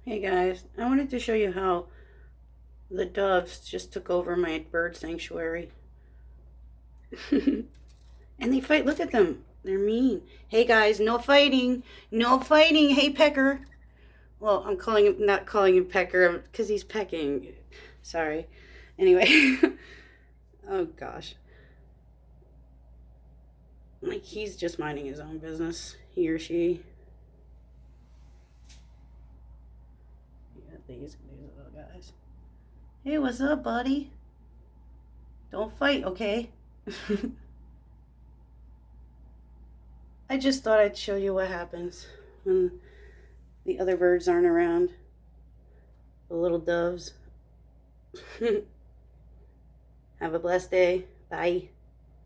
Hey guys, I wanted to show you how the doves just took over my bird sanctuary. And they fight. Look at them. They're mean. Hey guys, no fighting. No fighting. Hey Pecker. Well, I'm calling him, not calling him Pecker because he's pecking. Sorry. Anyway. Oh gosh. Like he's just minding his own business. He or she. Yeah, these little guys. Hey, what's up, buddy? Don't fight, okay? I just thought I'd show you what happens when the other birds aren't around. The little doves. Have a blessed day. Bye.